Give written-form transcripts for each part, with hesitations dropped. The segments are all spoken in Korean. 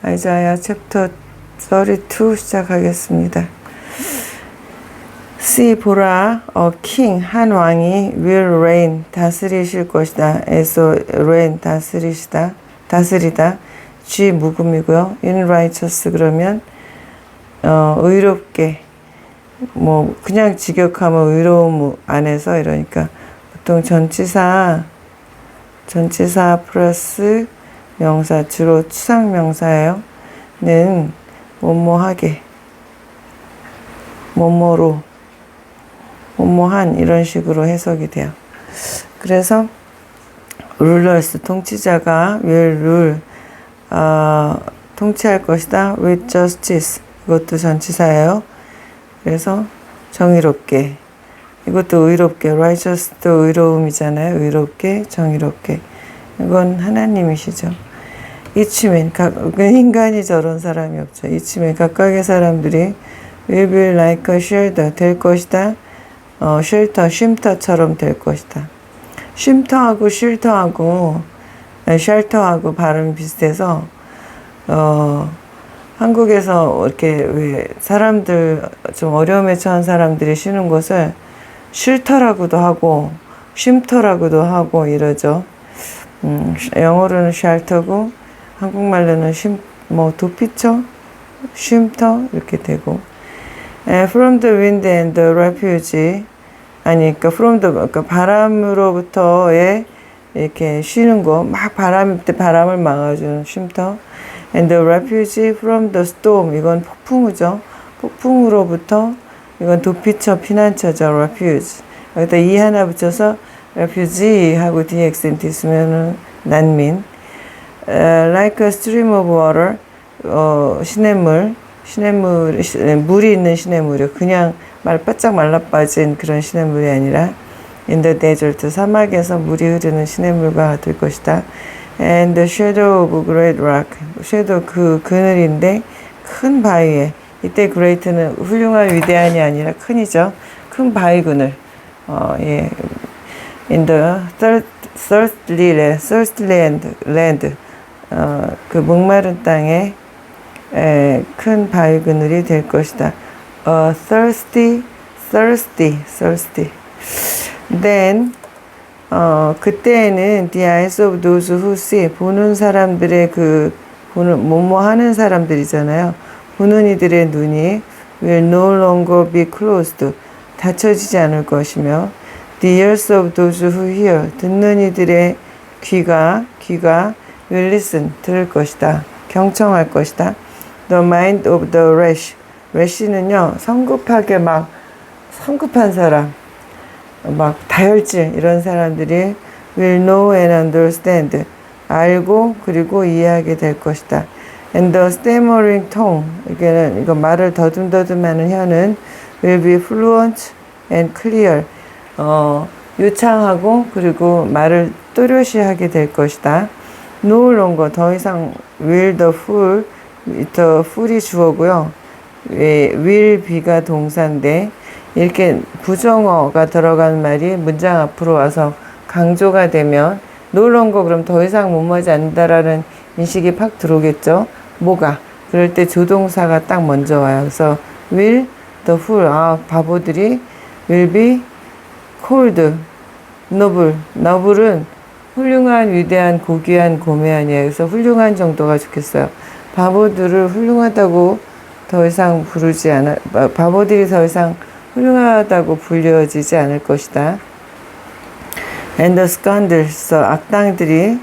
아이자야 챕터 32 시작하겠습니다. See 보라, a king 한 왕이 will reign 다스리실 것이다. 에서 reign 다스리다. G 묵음이고요. in righteous 그러면 의롭게 뭐 그냥 직역하면 의로움 안에서 이러니까 보통 전치사 플러스 명사 주로 추상 명사예요. 는 뭐뭐하게 뭐뭐로 뭐뭐한 이런 식으로 해석이 돼요. 그래서 rulers 통치자가 will rule 통치할 것이다. with justice 이것도 전치사예요. 그래서 정의롭게 이것도 의롭게 righteous도 의로움이잖아요. 의롭게 정의롭게 이건 하나님이시죠. 이치면 인간이 저런 사람이 없죠. 이치면 각각의 사람들이 will be like a shelter 될 것이다. 쉼터처럼 될 것이다. 쉼터하고 쉘터하고 발음이 비슷해서 한국에서 이렇게 왜 사람들 좀 어려움에 처한 사람들이 쉬는 곳을 쉴터라고도 하고 쉼터라고도 하고 이러죠. 영어로는 쉘터고 한국말로는 도피처, 쉼터 이렇게 되고 from the wind and the refuge 그러니까 그러니까 바람으로부터의 이렇게 쉬는 거 막 바람을 막아주는 쉼터 and the refuge from the storm 이건 폭풍우죠. 폭풍으로부터 이건 도피처 피난처죠. refuge 여기다 이 하나 붙여서 refugee 하고 뒤에 액센트 있으면은 난민 like a stream of water 물이 있는 시냇물이요. 그냥 바짝 말라빠진 그런 시냇물이 아니라 in the desert 사막에서 물이 흐르는 시냇물과 될 것이다. and the shadow of great rock shadow 그늘인데 큰 바위에 이때 great는 훌륭한 위대한이 아니라 큰이죠. 큰 바위 그늘 in the thirsty land 그 목마른 땅에 큰 바위 그늘이 될 것이다. thirsty. Then 그때에는 the eyes of those who see 보는 사람들의 뭐뭐 하는 사람들이잖아요. 보는 이들의 눈이 will no longer be closed 닫혀지지 않을 것이며 the ears of those who hear 듣는 이들의 귀가 will listen 들을 것이다. 경청할 것이다. The mind of the rash는요 성급한 사람 다혈질 이런 사람들이 will know and understand 알고 그리고 이해하게 될 것이다. And the stammering tongue 이거 말을 더듬하는 혀는 will be fluent and clear 유창하고 그리고 말을 또렷이 하게 될 것이다. No longer 더 이상 will the fool이 주어고요. will be가 동사인데 이렇게 부정어가 들어간 말이 문장 앞으로 와서 강조가 되면 no longer 그럼 더 이상 뭐뭐하지 않는다라는 인식이 팍 들어오겠죠. 뭐가 그럴 때 조동사가 딱 먼저 와요. 그래서 will the fool 바보들이 will be called noble은 훌륭한 위대한 고귀한 고매한이에요. 그래서 훌륭한 정도가 좋겠어요. 바보들을 훌륭하다고 더 이상 바보들이 더 이상 훌륭하다고 불려지지 않을 것이다. And the scoundrels 악당들이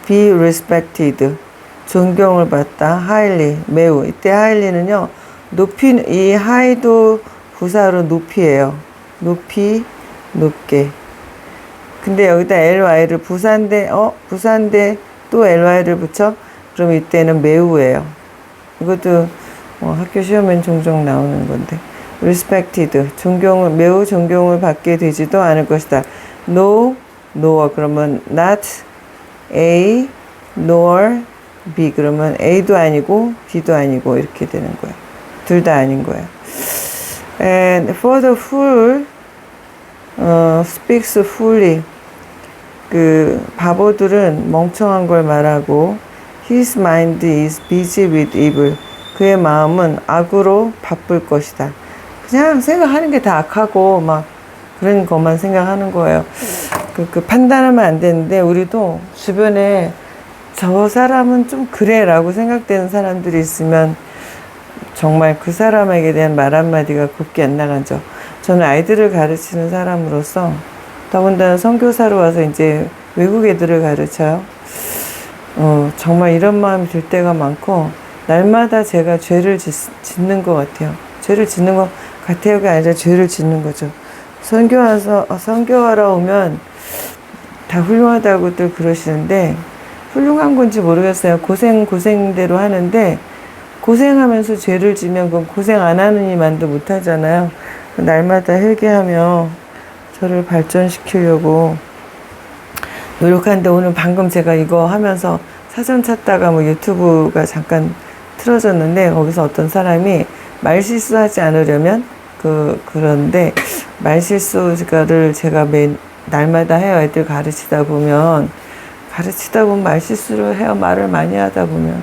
be respected 존경을 받다. highly 매우 이때 highly는요 이 high도 부사로 높이에요. 높이 높게. 근데 여기다 ly를 부사인데 또 ly를 붙여? 그럼 이때는 매우예요. 이것도 학교 시험엔 종종 나오는 건데 respected 매우 존경을 받게 되지도 않을 것이다. no 그러면 not A nor B 그러면 A도 아니고 B도 아니고 이렇게 되는 거예요. 둘 다 아닌 거예요. And for the fool speaks fully 바보들은 멍청한 걸 말하고 His mind is busy with evil. 그의 마음은 악으로 바쁠 것이다. 그냥 생각하는 게 다 악하고 막 그런 것만 생각하는 거예요. 그 판단하면 안 되는데 우리도 주변에 저 사람은 좀 그래 라고 생각되는 사람들이 있으면 정말 그 사람에게 대한 말 한마디가 곱게 안 나가죠. 저는 아이들을 가르치는 사람으로서 더군다나 선교사로 와서 이제 외국 애들을 가르쳐요. 정말 이런 마음이 들 때가 많고 날마다 제가 죄를 짓는 것 같아요. 죄를 짓는 것 같아요가 아니라 죄를 짓는 거죠. 선교하러 오면 다 훌륭하다고들 그러시는데 훌륭한 건지 모르겠어요. 고생대로 하는데 고생하면서 죄를 지면 그건 고생 안 하는 이만도 못하잖아요. 날마다 회개하며 저를 발전시키려고 노력하는데 오늘 방금 제가 이거 하면서 사전 찾다가 뭐 유튜브가 잠깐 틀어졌는데 거기서 어떤 사람이 말실수하지 않으려면 그런데 말실수를 제가 날마다 해요. 애들 가르치다 보면 말실수를 해요. 말을 많이 하다 보면.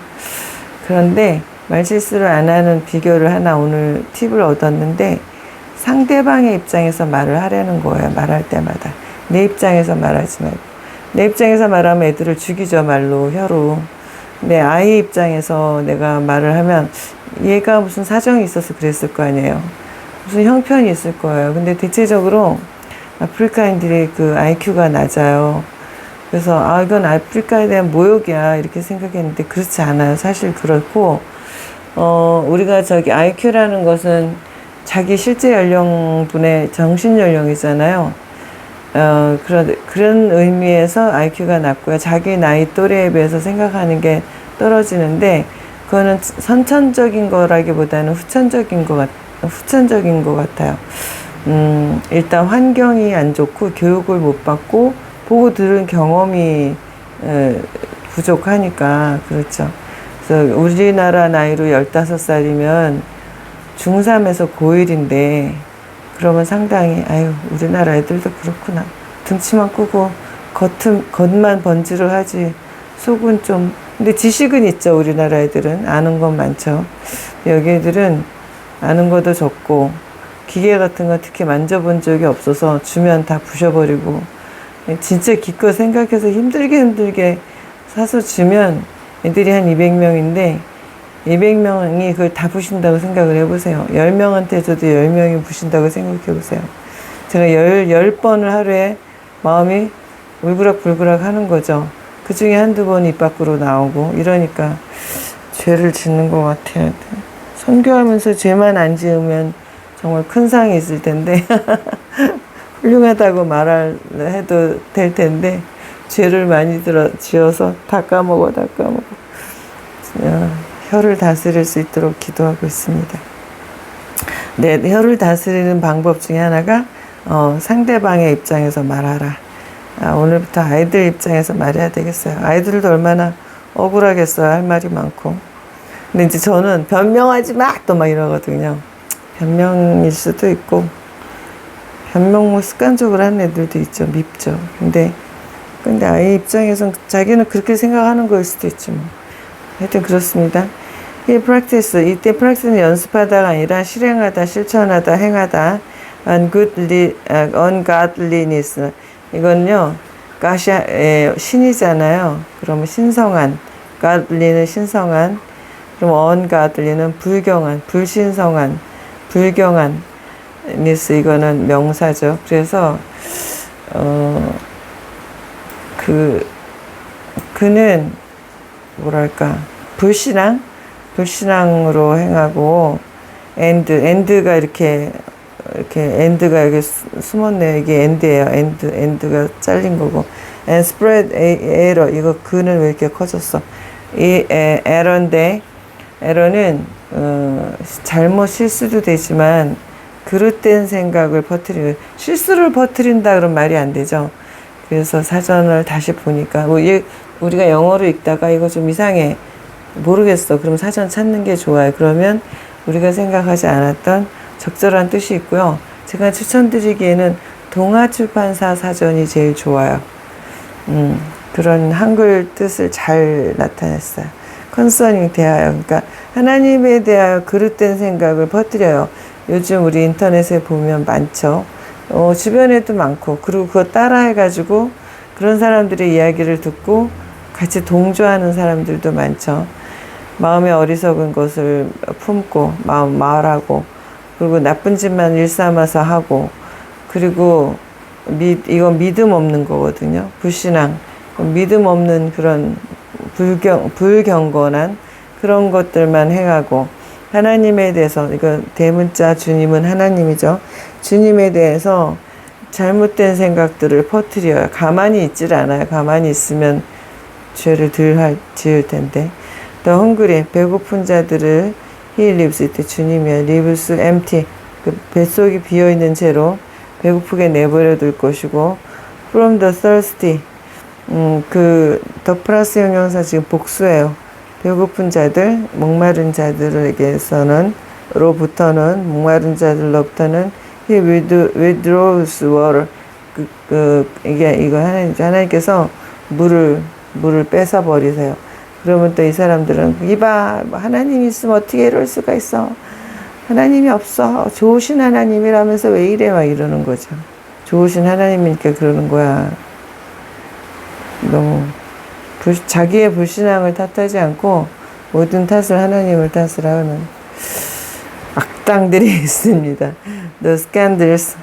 그런데 말실수를 안 하는 비결을 하나 오늘 팁을 얻었는데 상대방의 입장에서 말을 하려는 거예요. 말할 때마다. 내 입장에서 말하지 말고. 내 입장에서 말하면 애들을 죽이죠. 말로, 혀로. 내 아이 입장에서 내가 말을 하면 얘가 무슨 사정이 있어서 그랬을 거 아니에요. 무슨 형편이 있을 거예요. 근데 대체적으로 아프리카인들이 그 IQ가 낮아요. 그래서 이건 아프리카에 대한 모욕이야 이렇게 생각했는데 그렇지 않아요. 사실 그렇고 우리가 IQ라는 것은 자기 실제 연령분의 정신 연령이잖아요. 그런 의미에서 IQ가 낮고요. 자기 나이 또래에 비해서 생각하는 게 떨어지는데 그거는 선천적인 거라기보다는 후천적인 것 같아요. 일단 환경이 안 좋고 교육을 못 받고 보고 들은 경험이 부족하니까 그렇죠. 그래서 우리나라 나이로 15살이면 중3에서 고1인데 그러면 상당히 우리나라 애들도 그렇구나. 등치만 크고 겉만 번지를 하지 속은 좀 근데 지식은 있죠. 우리나라 애들은 아는 건 많죠. 여기 애들은 아는 것도 적고 기계 같은 거 특히 만져본 적이 없어서 주면 다 부셔버리고 진짜 기껏 생각해서 힘들게 사서 주면 애들이 한 200명인데 200명이 그걸 다 부신다고 생각을 해보세요. 10명한테 줘도 10명이 부신다고 생각해보세요. 제가 10번을 하루에 마음이 울그락불그락 하는 거죠. 그 중에 한두 번 입 밖으로 나오고 이러니까 죄를 짓는 것 같아요. 선교하면서 죄만 안 지으면 정말 큰 상이 있을 텐데 훌륭하다고 해도 될 텐데 죄를 많이 지어서 다 까먹어. 혀를 다스릴 수 있도록 기도하고 있습니다. 네, 혀를 다스리는 방법 중에 하나가 상대방의 입장에서 말하라. 오늘부터 아이들 입장에서 말해야 되겠어요. 아이들도 얼마나 억울하겠어요. 할 말이 많고. 근데 이제 저는 변명하지 마! 또 막 이러거든요. 변명일 수도 있고 변명 습관적으로 하는 애들도 있죠. 밉죠. 근데 아이 입장에선 자기는 그렇게 생각하는 거일 수도 있지 뭐. 하여튼 그렇습니다. 이 practice, 이때 practice는 연습하다가 아니라 실행하다, 실천하다, 행하다. ungodliness. 이건요, 신이잖아요. 그러면 신성한. godly는 신성한. 그럼 ungodly는 불경한, 불신성한, 불경한.ness 이거는 명사죠. 그래서 그는 뭐랄까 불신앙으로 행하고 end가 이렇게 end가 여기 숨었네요. 이게 end예요. end가 잘린 거고 and spread error 이거 그는 왜 이렇게 커졌어? 이 error인데 error는 잘못 실수도 되지만 그릇된 생각을 퍼뜨리는 실수를 퍼뜨린다 그런 말이 안 되죠. 그래서 사전을 다시 보니까 우리가 영어로 읽다가 이거 좀 이상해 모르겠어. 그럼 사전 찾는 게 좋아요. 그러면 우리가 생각하지 않았던 적절한 뜻이 있고요. 제가 추천드리기에는 동아출판사 사전이 제일 좋아요. 그런 한글 뜻을 잘 나타냈어요. 컨서닝 대하여, 그러니까 하나님에 대하여 그릇된 생각을 퍼뜨려요. 요즘 우리 인터넷에 보면 많죠. 주변에도 많고, 그리고 그거 따라해가지고 그런 사람들의 이야기를 듣고 같이 동조하는 사람들도 많죠. 마음의 어리석은 것을 품고 말하고, 그리고 나쁜 짓만 일삼아서 하고, 그리고 이건 믿음 없는 거거든요. 불신앙, 믿음 없는 그런 불경건한 그런 것들만 해가고, 하나님에 대해서, 이거 대문자 주님은 하나님이죠. 주님에 대해서 잘못된 생각들을 퍼뜨려요. 가만히 있질 않아요. 가만히 있으면 죄를 덜 지을 텐데. 더 헝그리, 배고픈 자들을 he lives it, 주님이야. lives empty, 그 뱃속이 비어있는 채로 배고프게 내버려 둘 것이고, from the thirsty, 더 플러스 형용사 지금 복수예요. 배고픈 자들, 목마른 자들에게서는, 로부터는, 목마른 자들로부터는 he withdraws water, 이거 하나님께서 물을 뺏어 버리세요. 그러면 또 이 사람들은, 이봐, 하나님이 있으면 어떻게 이럴 수가 있어. 하나님이 없어. 좋으신 하나님이라면서 왜 이래? 막 이러는 거죠. 좋으신 하나님이니까 그러는 거야. 너무 자기의 불신앙을 탓하지 않고 모든 탓을 하나님을 탓을 하는 악당들이 있습니다. The scandals,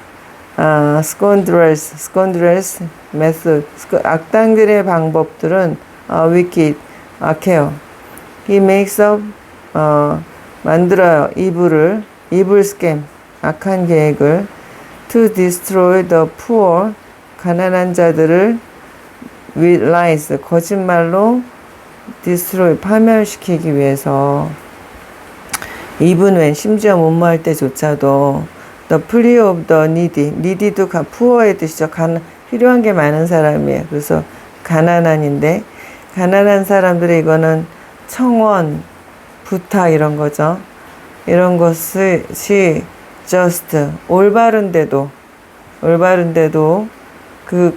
scoundrels method. 악당들의 방법들은 wicked, 악해요. He makes up, 만들어요. evil scam, 악한 계획을 to destroy the poor, 가난한 자들을 with lies, 거짓말로 destroy, 파멸시키기 위해서. even when, 심지어 못마할 때조차도 the plea of the needy도 poor의 뜻이죠. 필요한 게 많은 사람이에요. 그래서 가난한인데, 가난한 사람들의 이거는 청원, 부탁 이런 거죠. 이런 것이 just, 올바른데도 그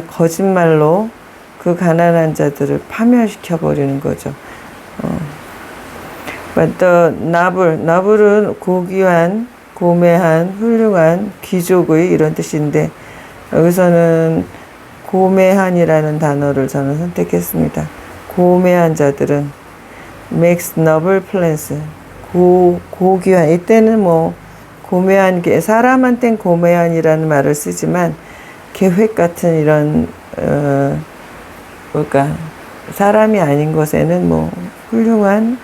거짓말로 그 가난한 자들을 파멸시켜 버리는 거죠. But the 나불은 고귀한, 고매한, 훌륭한, 귀족의 이런 뜻인데, 여기서는 고매한이라는 단어를 저는 선택했습니다. 고매한 자들은 makes noble plans, 고귀한, 이때는 뭐 고매한 게, 사람한텐 고매한이라는 말을 쓰지만 계획 같은 이런 사람이 아닌 것에는 뭐 훌륭한,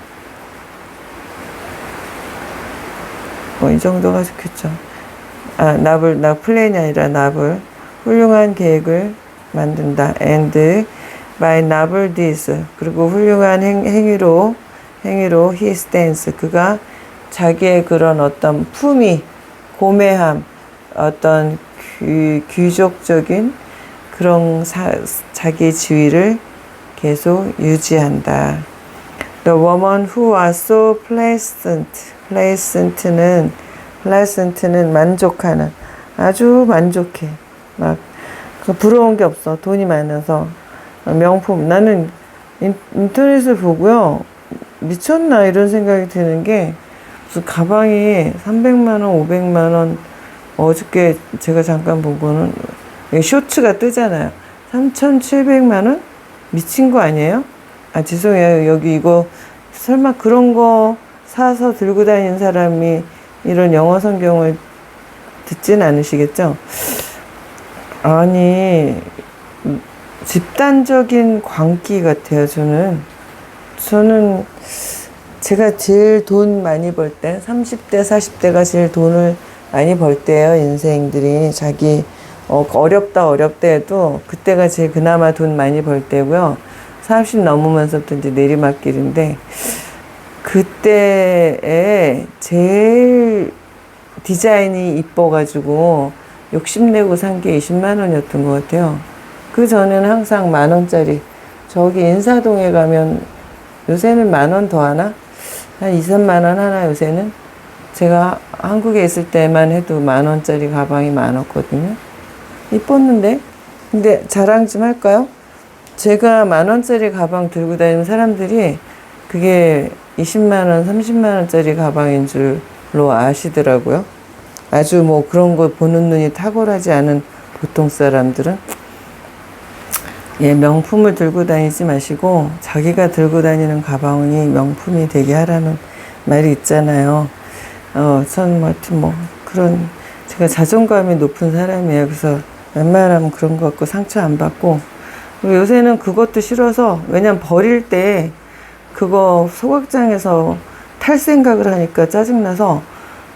이 정도가 좋겠죠. 플랜이 아니라 나불, 훌륭한 계획을 만든다. and by noble deeds, 그리고 훌륭한 행위로 he stands, 그가 자기의 그런 어떤 품위, 고매함, 어떤 귀족적인 그런 자기 지위를 계속 유지한다. The woman who was so pleasant는 만족하는, 아주 만족해. 막 부러운 게 없어. 돈이 많아서. 명품. 나는 인터넷을 보고요, 미쳤나 이런 생각이 드는 게, 무슨 가방이 300만 원, 500만 원, 어저께 제가 잠깐 본 거는 쇼츠가 뜨잖아요. 3,700만 원? 미친 거 아니에요? 죄송해요. 여기 이거 설마 그런 거 사서 들고 다니는 사람이 이런 영어 성경을 듣진 않으시겠죠? 아니, 집단적인 광기 같아요. 저는 제가 제일 돈 많이 벌 때, 30대, 40대가 제일 돈을 많이 벌 때예요. 인생들이 자기 어렵다 해도 그때가 제일 그나마 돈 많이 벌 때고요. 30 넘으면서부터 이제 내리막길인데, 그때에 제일 디자인이 이뻐가지고 욕심내고 산 게 20만 원이었던 것 같아요. 그 전에는 항상 10,000원짜리, 저기 인사동에 가면 요새는 10,000원 더 하나? 한 2, 3만 원 하나 요새는? 제가 한국에 있을 때만 해도 10,000원짜리 가방이 많았거든요. 이뻤는데? 근데 자랑 좀 할까요? 제가 10,000원짜리 가방 들고 다니는 사람들이 그게 20만원, 30만원짜리 가방인 줄로 아시더라고요. 아주 뭐 그런 거 보는 눈이 탁월하지 않은 보통 사람들은 예, 명품을 들고 다니지 마시고 자기가 들고 다니는 가방이 명품이 되게 하라는 말이 있잖아요. 전 하여튼 뭐 그런 제가 자존감이 높은 사람이에요. 그래서 웬만하면 그런 거 갖고 상처 안 받고 그리고 요새는 그것도 싫어서 왜냐면 버릴 때 그거 소각장에서 탈 생각을 하니까 짜증나서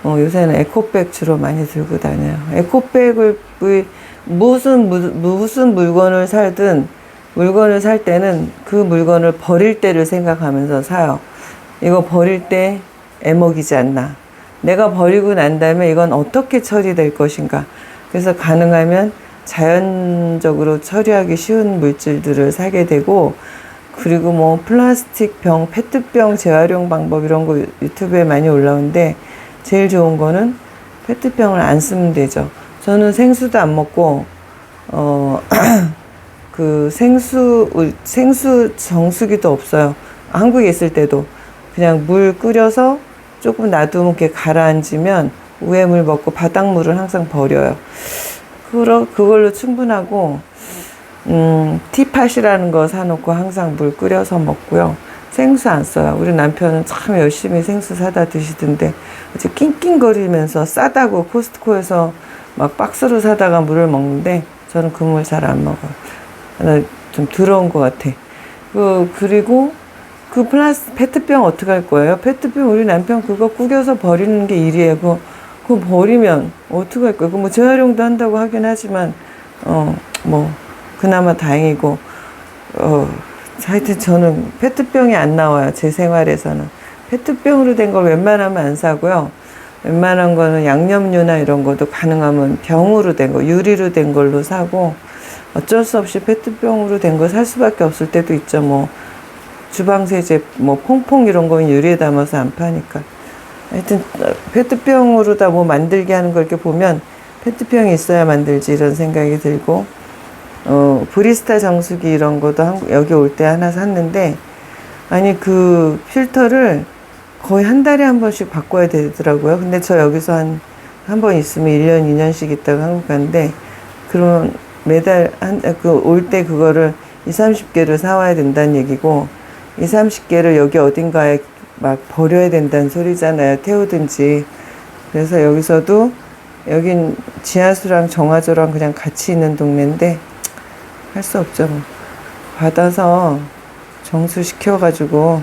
요새는 에코백 주로 많이 들고 다녀요. 에코백을 무슨 물건을 살든 물건을 살 때는 그 물건을 버릴 때를 생각하면서 사요. 이거 버릴 때 애먹이지 않나. 내가 버리고 난 다음에 이건 어떻게 처리될 것인가. 그래서 가능하면 자연적으로 처리하기 쉬운 물질들을 사게 되고 그리고 뭐 플라스틱 병, 페트병 재활용 방법 이런 거 유튜브에 많이 올라오는데 제일 좋은 거는 페트병을 안 쓰면 되죠. 저는 생수도 안 먹고 그 생수 정수기도 없어요. 한국에 있을 때도 그냥 물 끓여서 조금 놔두면 이렇게 가라앉으면 위에 물 먹고 바닥물은 항상 버려요. 그걸로 충분하고 티팟이라는 거 사놓고 항상 물 끓여서 먹고요. 생수 안 써요. 우리 남편은 참 열심히 생수 사다 드시던데 이제 낑낑거리면서 싸다고 코스트코에서 막 박스로 사다가 물을 먹는데 저는 그 물 잘 안 먹어요. 좀 더러운 것 같아. 그리고 그 페트병 어떻게 할 거예요? 페트병 우리 남편 그거 구겨서 버리는 게 일이에요. 그거 버리면 어떻게 할 거예요? 뭐 재활용도 한다고 하긴 하지만 뭐 그나마 다행이고 하여튼 저는 페트병이 안 나와요. 제 생활에서는 페트병으로 된 걸 웬만하면 안 사고요. 웬만한 거는 양념류나 이런 것도 가능하면 병으로 된 거, 유리로 된 걸로 사고 어쩔 수 없이 페트병으로 된 거 살 수밖에 없을 때도 있죠. 뭐 주방세제, 뭐 퐁퐁 이런 거는 유리에 담아서 안 파니까. 하여튼 페트병으로 다 뭐 만들게 하는 걸 이렇게 보면 페트병이 있어야 만들지 이런 생각이 들고 브리스타 정수기 이런 것도 여기 올 때 하나 샀는데 아니 그 필터를 거의 한 달에 한 번씩 바꿔야 되더라고요. 근데 저 여기서 한 번 있으면 1년, 2년씩 있다가 한국 가는데 그러면 매달 올 때 그거를 30개를 사와야 된다는 얘기고 30개를 여기 어딘가에 막 버려야 된다는 소리잖아요. 태우든지. 그래서 여기서도 여긴 지하수랑 정화조랑 그냥 같이 있는 동네인데 할 수 없죠. 뭐. 받아서 정수시켜가지고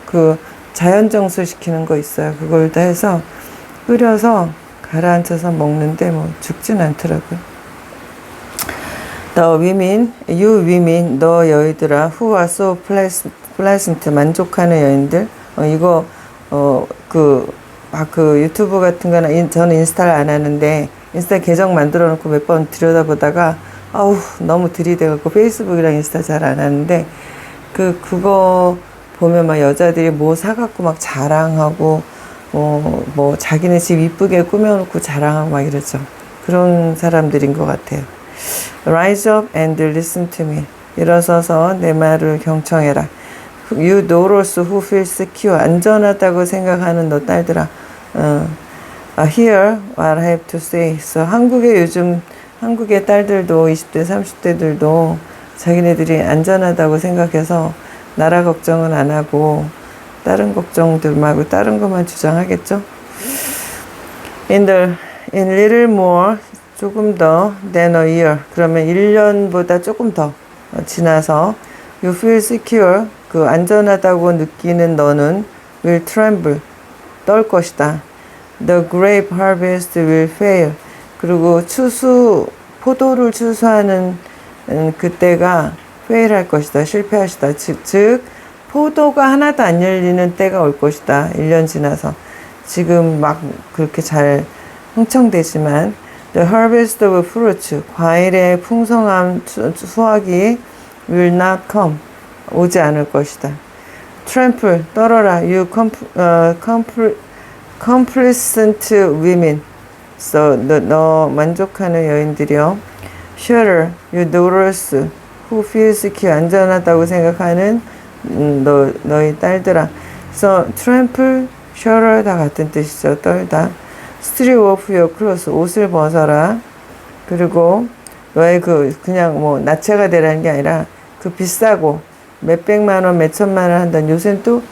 그 자연 정수시키는 거 있어요. 그걸 다 해서 끓여서 가라앉혀서 먹는데 뭐 죽진 않더라고요. The women, you women, 너 여인들아, who are so pleasant, 만족하는 여인들. 이거 그 유튜브 같은 거는 저는 인스타를 안 하는데 인스타 계정 만들어 놓고 몇 번 들여다보다가 아우 너무 들이대갖고 페이스북이랑 인스타 잘 안 하는데 그거 보면 막 여자들이 뭐 사갖고 막 자랑하고 뭐 자기네 집 이쁘게 꾸며놓고 자랑하고 막 이러죠. 그런 사람들인 것 같아요. Rise up and listen to me. 일어서서 내 말을 경청해라. You daughters who feel secure. 안전하다고 생각하는 너 딸들아. Hear what I have to say. So 한국의 딸들도 20대, 30대들도 자기네들이 안전하다고 생각해서 나라 걱정은 안 하고 다른 걱정들 말고 다른 것만 주장하겠죠. In little more, 조금 더 than a year. 그러면 1년보다 조금 더 지나서 you feel secure. 그 안전하다고 느끼는 너는 will tremble. 떨 것이다. The grape harvest will fail. 그리고 포도를 추수하는 그때가 fail 할 것이다. 실패하시다. 즉 포도가 하나도 안 열리는 때가 올 것이다. 1년 지나서. 지금 막 그렇게 잘 흥청되지만 The harvest of fruits, 과일의 풍성한 수확이 will not come, 오지 않을 것이다. Trample, 떨어라. You complacent women. So, 너 만족하는 여인들이여. Shudder, you daughters who feels secure, 안전하다고 생각하는 너희 딸들아. So trample, shoulder 다 같은 뜻이죠. 떨다. strip off your clothes, 옷을 벗어라. 그리고 너의 그냥 뭐 나체가 되라는 게 아니라 그 비싸고 몇백만 원, 몇천만 원 한다는, 요새는 또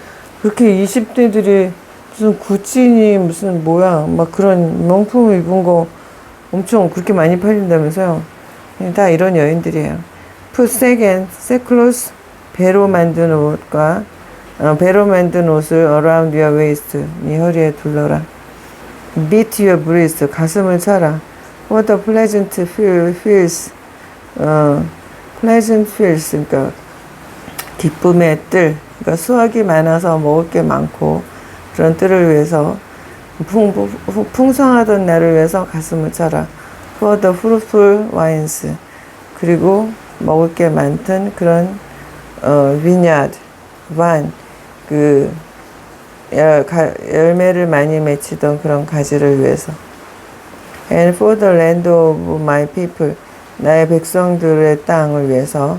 그렇게 20대들이 무슨 구찌니 무슨 뭐야 막 그런 명품을 입은 거 엄청 그렇게 많이 팔린다면서요. 다 이런 여인들이에요. Put second, seclose, 배로 만든 옷과 배로 만든 옷을 around your waist, 네 허리에 둘러라. Beat your breast, 가슴을 쳐라. For the pleasant feels, pleasant feels, 그러니까 기쁨의 뜰, 그러니까 수확이 많아서 먹을 게 많고 그런 뜰을 위해서 풍성하던 날을 위해서 가슴을 쳐라. For the fruitful wines, 그리고 먹을 게 많던 그런 vineyard, vine, 그 열매를 많이 맺히던 그런 가지를 위해서. And for the land of my people, 나의 백성들의 땅을 위해서.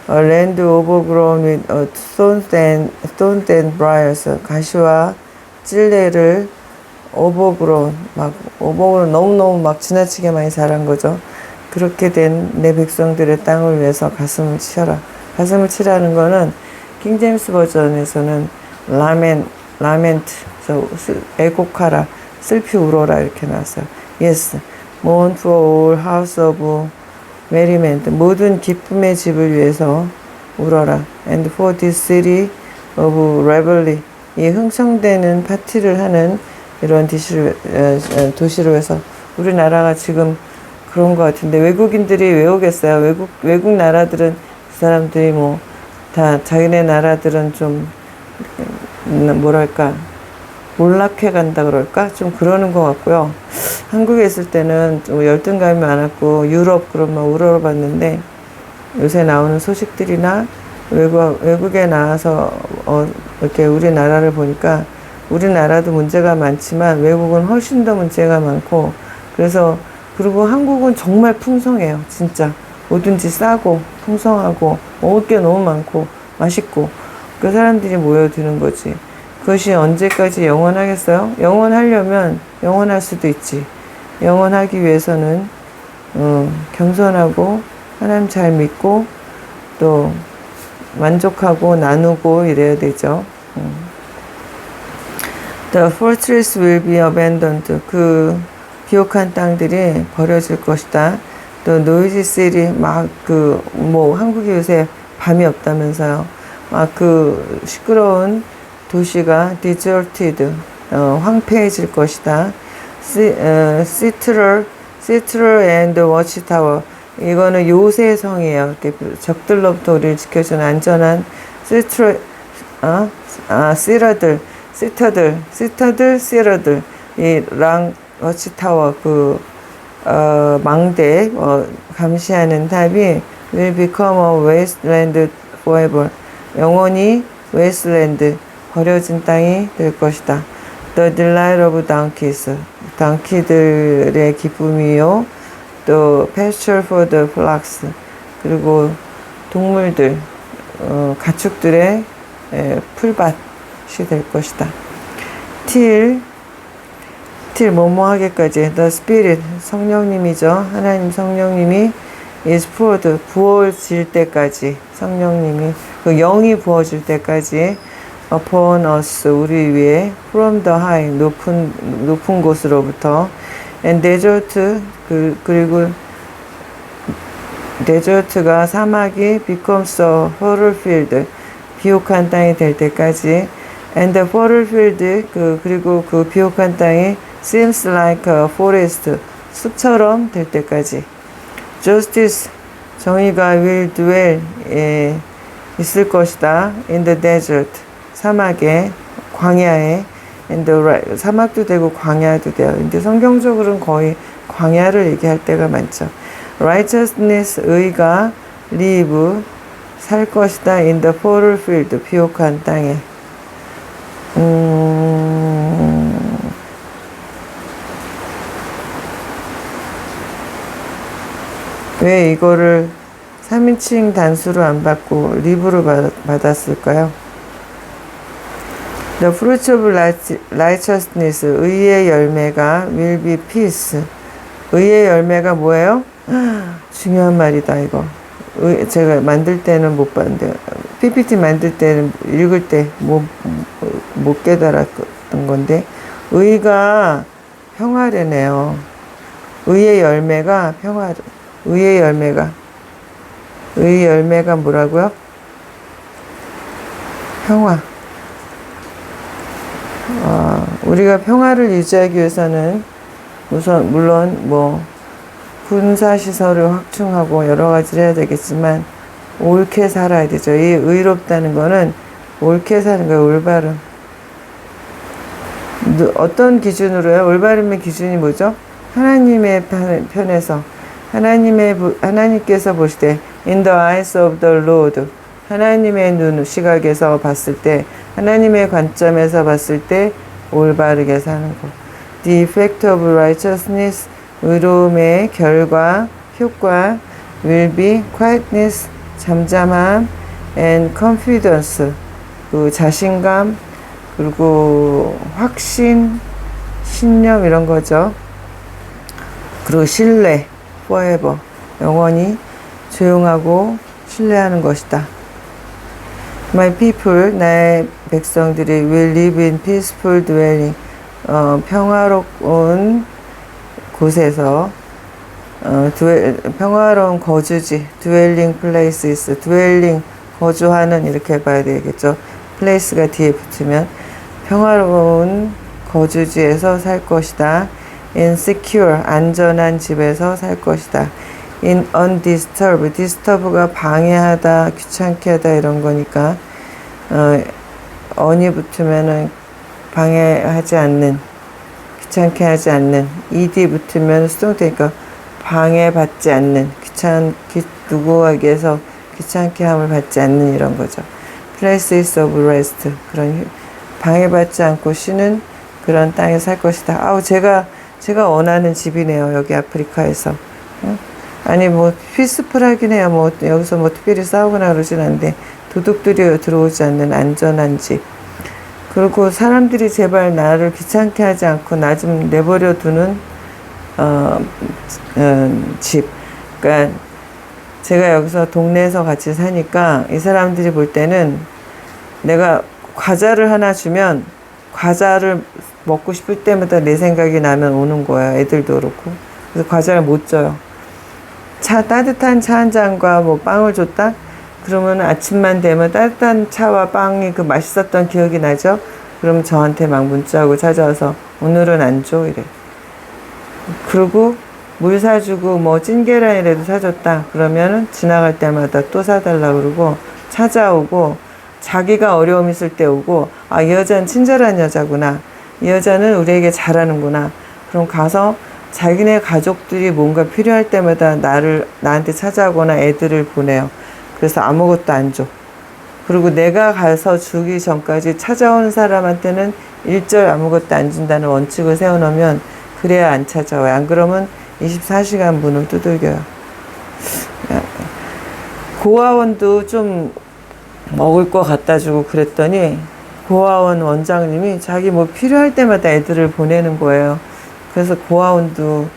A land overgrown with thorns and briars, 가시와 찔레를 overgrown, 너무너무 막 지나치게 많이 자란 거죠. 그렇게 된 내 백성들의 땅을 위해서 가슴을 치라. 가슴을 치라는 거는 킹제임스 버전에서는 lament, 애곡하라, 슬피 울어라 이렇게 나왔어요. Yes, mourn for all house of merriment, 모든 기쁨의 집을 위해서 울어라. And for this city of revelry, 이 흥청대는 파티를 하는 이런 도시를 위해서. 우리나라가 지금 그런 것 같은데 외국인들이 왜 오겠어요? 외국 나라들은 그 사람들이 뭐 다 자기네 나라들은 좀 뭐랄까 몰락해 간다 그럴까? 좀 그러는 것 같고요. 한국에 있을 때는 좀 열등감이 많았고 유럽 그러면 우러러봤는데 요새 나오는 소식들이나 외국에 나와서 이렇게 우리나라를 보니까 우리나라도 문제가 많지만 외국은 훨씬 더 문제가 많고, 그래서 그리고 한국은 정말 풍성해요. 진짜 뭐든지 싸고 풍성하고 먹을 게 너무 많고 맛있고 그 사람들이 모여드는 거지. 그것이 언제까지 영원하겠어요? 영원하려면 영원할 수도 있지. 영원하기 위해서는 겸손하고 하나님 잘 믿고 또 만족하고 나누고 이래야 되죠. The fortress will be abandoned. 그 비옥한 땅들이 버려질 것이다. 또 noisy city, 뭐 한국이 요새 밤이 없다면서요. 시끄러운 도시가 deserted, 황폐해질 것이다. Citadel and watchtower, 이거는 요새의 성이에요. 이렇게 적들로부터 우리를 지켜주는 안전한 citadel, 이 워치타워, 망대, 감시하는 탑이 will become a wasteland forever. 영원히 wasteland, 버려진 땅이 될 것이다. The delight of donkeys, 당키들의 기쁨이요. 또 pasture for the flocks, 그리고 동물들, 가축들의 풀밭이 될 것이다. till 뭐뭐하게까지. The Spirit, 성령님이죠. 하나님 성령님이 is poured, 부어질 때까지, 성령님이 그 영이 부어질 때까지 upon us, 우리 위에 from the high, 높은 곳으로부터. and desert, 그리고 데저트가 사막이 becomes a fertile field, 비옥한 땅이 될 때까지. and the fertile field, 그리고 그 비옥한 땅이 seems like a forest, 숲처럼 될 때까지. justice, 정의가 will dwell, 있을 것이다. in the desert, 사막에, 광야에. and the 사막도 되고 광야도 돼요. 근데 성경적으로는 거의 광야를 얘기할 때가 많죠. righteousness, 의가 live, 살 것이다. in the fertile field, 비옥한 땅에. 왜 이거를 3인칭 단수로 안 받고 리브로 받았을까요? The fruit of righteousness, 의의 열매가 will be peace. 의의 열매가 뭐예요? 중요한 말이다 이거. 제가 만들 때는 못 봤는데 PPT 만들 때는 읽을 때 못 깨달았던 건데 의가 평화래네요. 의의 열매가 평화. 의의 열매가 뭐라고요? 평화. 우리가 평화를 유지하기 위해서는 물론 뭐 군사시설을 확충하고 여러 가지를 해야 되겠지만 옳게 살아야 되죠. 이 의롭다는 거는 옳게 사는 거예요. 올바름. 어떤 기준으로요? 올바름의 기준이 뭐죠? 하나님의 편에서 하나님께서 보실 때 in the eyes of the Lord, 하나님의 눈 시각에서 봤을 때, 하나님의 관점에서 봤을 때 올바르게 사는 것. The effect of righteousness, 의로움의 결과, 효과 will be quietness, 잠잠함, and confidence, 그 자신감, 그리고 확신, 신념 이런 거죠. 그리고 신뢰, forever, 영원히 조용하고 신뢰하는 것이다. My people, 나의 백성들이 will live in peaceful dwelling, 평화로운 곳에서 평화로운 거주지, dwelling places, dwelling, 거주하는 이렇게 봐야 되겠죠. place가 뒤에 붙으면 평화로운 거주지에서 살 것이다. in secure, 안전한 집에서 살 것이다. in undisturbed, disturb가 방해하다, 귀찮게 하다 이런 거니까 on이 붙으면은 방해하지 않는, 귀찮게 하지 않는, ed 붙으면 수동태니까 방해받지 않는, 누구에게서 귀찮게 함을 받지 않는 이런 거죠. places of rest, 그런 방해받지 않고 쉬는 그런 땅에 살 것이다. 제가 원하는 집이네요. 여기 아프리카에서. 아니 뭐 피스풀하긴 해요. 뭐 여기서 뭐 특별히 싸우거나 그러진 않는데 도둑들이 들어오지 않는 안전한 집. 그리고 사람들이 제발 나를 귀찮게 하지 않고 나 좀 내버려 두는 집. 그러니까 제가 여기서 동네에서 같이 사니까 이 사람들이 볼 때는 내가 과자를 하나 주면 과자를 먹고 싶을 때마다 내 생각이 나면 오는 거예요. 애들도 그렇고. 그래서 과자를 못 줘요. 따뜻한 차 한 잔과 뭐 빵을 줬다? 그러면 아침만 되면 따뜻한 차와 빵이 그 맛있었던 기억이 나죠? 그러면 저한테 막 문자하고 찾아와서 오늘은 안 줘? 이래. 그리고 물 사주고 뭐 찐계란이라도 사줬다. 그러면은 지나갈 때마다 또 사달라 그러고 찾아오고 자기가 어려움 있을 때 오고 이 여자는 친절한 여자구나. 이 여자는 우리에게 잘하는구나. 그럼 가서 자기네 가족들이 뭔가 필요할 때마다 나한테 찾아오거나 애들을 보내요. 그래서 아무것도 안 줘. 그리고 내가 가서 주기 전까지 찾아오는 사람한테는 일절 아무것도 안 준다는 원칙을 세워놓으면 그래야 안 찾아와요. 안 그러면 24시간 문을 두들겨요. 고아원도 좀 먹을 거 갖다 주고 그랬더니 고아원 원장님이 자기 뭐 필요할 때마다 애들을 보내는 거예요. 그래서 고아원도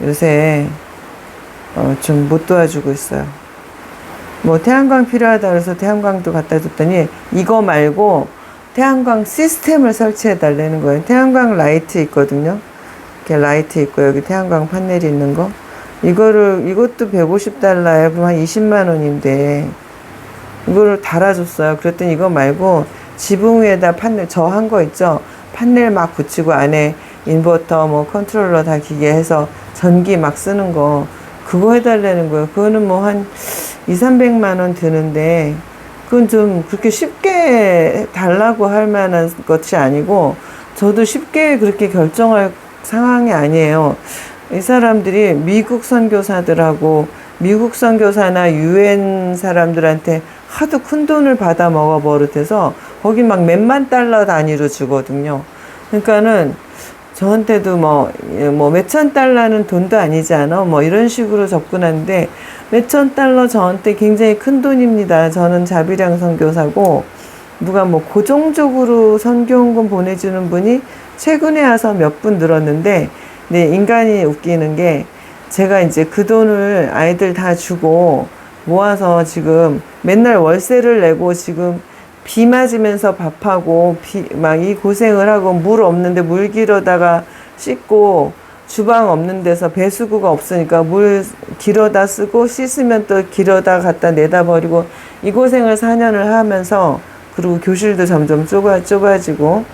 요새 좀 못 도와주고 있어요. 뭐 태양광 필요하다 그래서 태양광도 갖다 줬더니 이거 말고 태양광 시스템을 설치해 달라는 거예요. 태양광 라이트 있거든요. 이렇게 라이트 있고 여기 태양광 판넬이 있는 거. 이것도 150달러에 그럼 한 20만 원인데 이거를 달아줬어요. 그랬더니 이거 말고 지붕 위에다 판넬 저 한 거 있죠. 판넬 막 붙이고 안에 인버터 뭐 컨트롤러 다 기계해서 전기 막 쓰는 거 그거 해달라는 거예요. 그거는 뭐 한 200~300만 원 드는데 그건 좀 그렇게 쉽게 달라고 할 만한 것이 아니고 저도 쉽게 그렇게 결정할 상황이 아니에요. 이 사람들이 미국 선교사들하고 미국 선교사나 UN 사람들한테 하도 큰 돈을 받아 먹어 버릇해서 거기 막 몇만 달러 단위로 주거든요. 그러니까는 저한테도 몇천 달러는 돈도 아니지 않아? 뭐 이런 식으로 접근하는데, 몇천 달러 저한테 굉장히 큰 돈입니다. 저는 자비량 선교사고, 누가 뭐 고정적으로 선교원금 보내주는 분이 최근에 와서 몇 분 늘었는데, 네, 인간이 웃기는 게, 제가 이제 그 돈을 아이들 다 주고 모아서 지금 맨날 월세를 내고 지금 비 맞으면서 밥하고 막 이 고생을 하고, 물 없는데 물 길어다가 씻고, 주방 없는 데서 배수구가 없으니까 물 길어다 쓰고, 씻으면 또 길어다 갖다 내다 버리고, 이 고생을 4년을 하면서, 그리고 교실도 점점 좁아지고,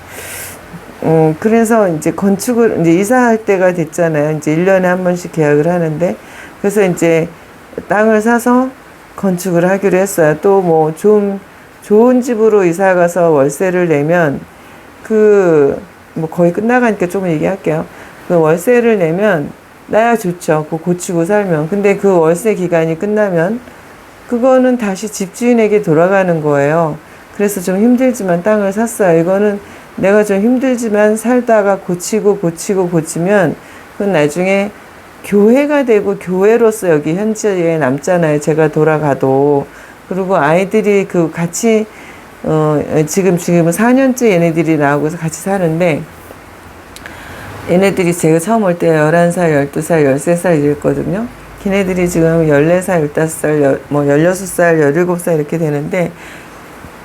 그래서 이제 건축을, 이제 이사할 때가 됐잖아요. 이제 1년에 한 번씩 계약을 하는데, 그래서 이제 땅을 사서 건축을 하기로 했어요. 또 뭐 좋은 집으로 이사 가서 월세를 내면, 뭐 거의 끝나가니까 조금 얘기할게요. 그 월세를 내면, 나야 좋죠. 그거 고치고 살면. 근데 그 월세 기간이 끝나면, 그거는 다시 집주인에게 돌아가는 거예요. 그래서 좀 힘들지만 땅을 샀어요. 이거는 내가 좀 힘들지만 살다가 고치면, 그건 나중에 교회가 되고 교회로서 여기 현지에 남잖아요. 제가 돌아가도. 그리고 아이들이 같이, 지금은 4년째 얘네들이 나오고서 같이 사는데, 얘네들이 제가 처음 올 때 11살, 12살, 13살 이랬거든요. 걔네들이 지금 14살, 15살, 16살, 17살 이렇게 되는데,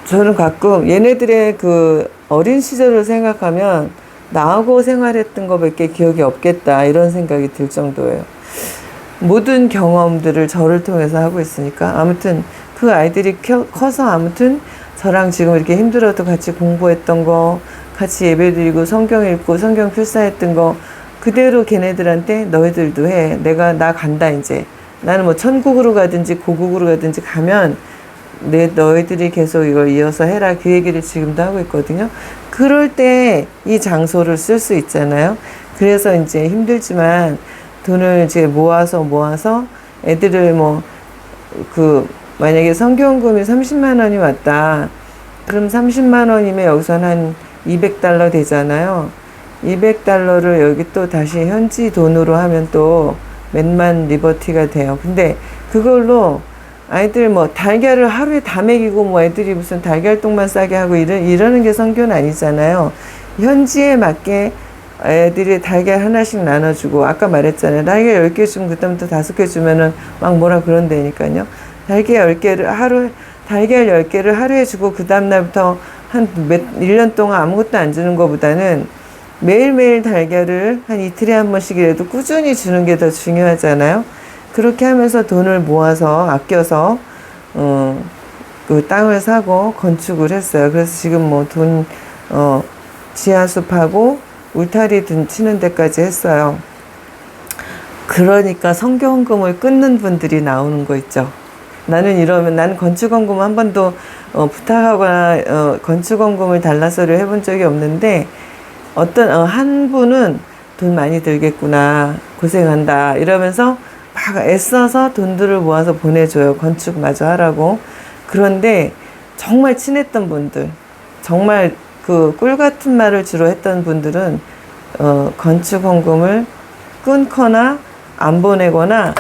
저는 가끔 얘네들의 어린 시절을 생각하면 나하고 생활했던 것밖에 기억이 없겠다, 이런 생각이 들 정도예요. 모든 경험들을 저를 통해서 하고 있으니까. 아무튼 그 아이들이 커서 아무튼 저랑 지금 이렇게 힘들어도 같이 공부했던 거, 같이 예배드리고 성경 읽고 성경 필사했던 거 그대로 걔네들한테 너희들도 해. 나 간다 이제. 나는 뭐 천국으로 가든지 고국으로 가든지 가면 너희들이 계속 이걸 이어서 해라. 그 얘기를 지금도 하고 있거든요. 그럴 때 이 장소를 쓸 수 있잖아요. 그래서 이제 힘들지만 돈을 이제 모아서 애들을 만약에 선교원금이 30만 원이 왔다. 그럼 30만 원이면 여기서는 한 200달러 되잖아요. 200달러를 여기 또 다시 현지 돈으로 하면 또 몇만 리버티가 돼요. 근데 그걸로 아이들 달걀을 하루에 다 먹이고 애들이 무슨 달걀똥만 싸게 하고 이러는 게 선교는 아니잖아요. 현지에 맞게 애들이 달걀 하나씩 나눠주고, 아까 말했잖아요. 달걀 10개 주면 그다음부터 5개 주면은 막 뭐라 그런다니까요. 달걀 10개를 하루에 주고 그 다음날부터 1년 동안 아무것도 안 주는 것보다는 매일매일 달걀을 한 이틀에 한 번씩이라도 꾸준히 주는 게 더 중요하잖아요. 그렇게 하면서 돈을 모아서 아껴서 그 땅을 사고 건축을 했어요. 그래서 지금 지하숲하고 울타리 치는 데까지 했어요. 그러니까 선교원금을 끊는 분들이 나오는 거 있죠. 나는 건축원금 한 번도 부탁하거나 건축원금을 달라 소리를 해본 적이 없는데, 한 분은 돈 많이 들겠구나, 고생한다 이러면서 막 애써서 돈들을 모아서 보내줘요. 건축 마저 하라고. 그런데 정말 친했던 분들, 정말 꿀 같은 말을 주로 했던 분들은 건축원금을 끊거나 안 보내거나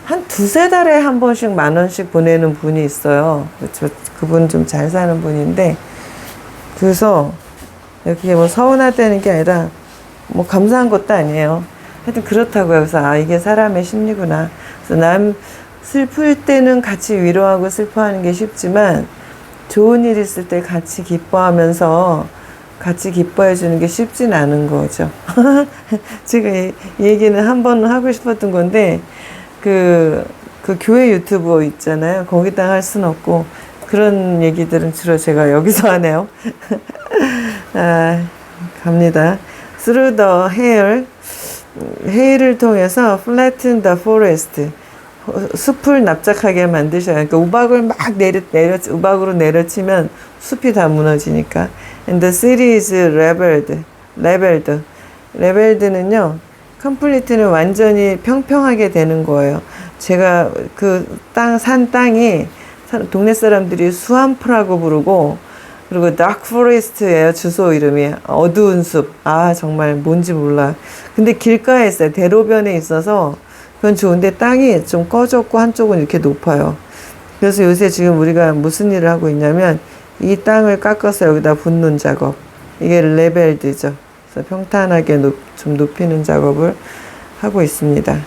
한 2-3달에 한 번씩 10,000원씩 보내는 분이 있어요. 그분 좀 잘 사는 분인데, 그래서 이렇게 서운하다는 게 아니라 감사한 것도 아니에요. 하여튼 그렇다고요. 그래서 이게 사람의 심리구나. 그래서 남 슬플 때는 같이 위로하고 슬퍼하는 게 쉽지만, 좋은 일 있을 때 같이 기뻐하면서 같이 기뻐해 주는 게 쉽진 않은 거죠. 제가 이 얘기는 한 번 하고 싶었던 건데, 그 교회 유튜브 있잖아요. 거기다 할 순 없고, 그런 얘기들은 주로 제가 여기서 하네요. 갑니다. Through the hair, hair를 통해서 flatten the forest. 숲을 납작하게 만드셔요. 그러니까 우박을 막 우박으로 내려치면 숲이 다 무너지니까. And the city is leveled. leveled는요, complete는 완전히 평평하게 되는 거예요. 제가 산 땅이 동네 사람들이 수암프라고 부르고, 그리고 Dark Forest예요. 주소 이름이. 어두운 숲. 아, 정말 뭔지 몰라. 근데 길가에 있어요. 대로변에 있어서 그건 좋은데 땅이 좀 꺼졌고 한쪽은 이렇게 높아요. 그래서 요새 지금 우리가 무슨 일을 하고 있냐면 이 땅을 깎아서 여기다 붓는 작업. 이게 레벨드죠. 그래서 평탄하게 좀 높이는 작업을 하고 있습니다.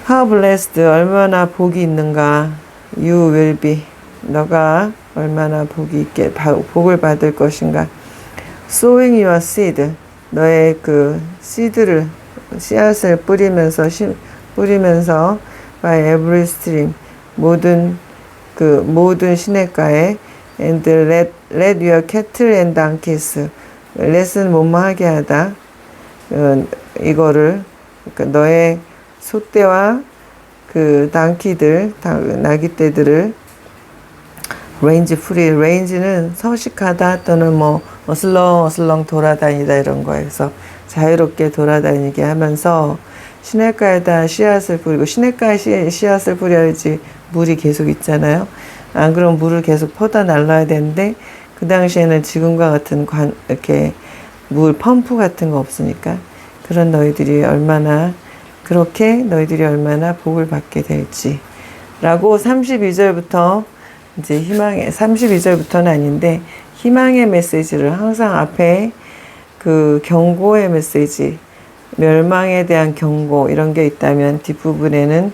How blessed, 얼마나 복이 있는가. You will be, 너가 얼마나 복을 받을 것인가. Sowing your seed, 너의 그 씨앗을 뿌리면서 by every stream, 모든 시냇가에 and let your cattle and donkeys, let은 뭐뭐하게 하다. 이거를 그러니까 너의 소떼와 그 나귀떼들을 range free, range는 서식하다 또는 뭐 어슬렁어슬렁 돌아다니다 이런 거에서 자유롭게 돌아다니게 하면서 시냇가에다 씨앗을 뿌리고, 시냇가에 씨앗을 뿌려야지 물이 계속 있잖아요. 안 그러면 물을 계속 퍼다 날라야 되는데 그 당시에는 지금과 같은 이렇게 물 펌프 같은 거 없으니까 그렇게 너희들이 얼마나 복을 받게 될지 라고 32절부터 이제 32절부터는 아닌데 희망의 메시지를 항상 앞에 그 경고의 메시지, 멸망에 대한 경고 이런 게 있다면 뒷부분에는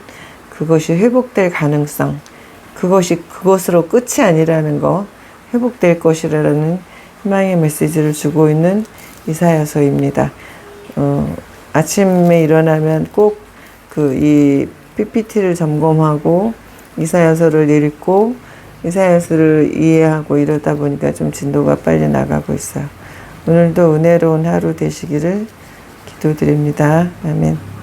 그것이 회복될 가능성, 그것으로 끝이 아니라는 거, 회복될 것이라는 희망의 메시지를 주고 있는 이사야서입니다. 아침에 일어나면 꼭 이 PPT를 점검하고 이사야서를 읽고 이사야서를 이해하고 이러다 보니까 좀 진도가 빨리 나가고 있어요. 오늘도 은혜로운 하루 되시기를 기도드립니다. 아멘.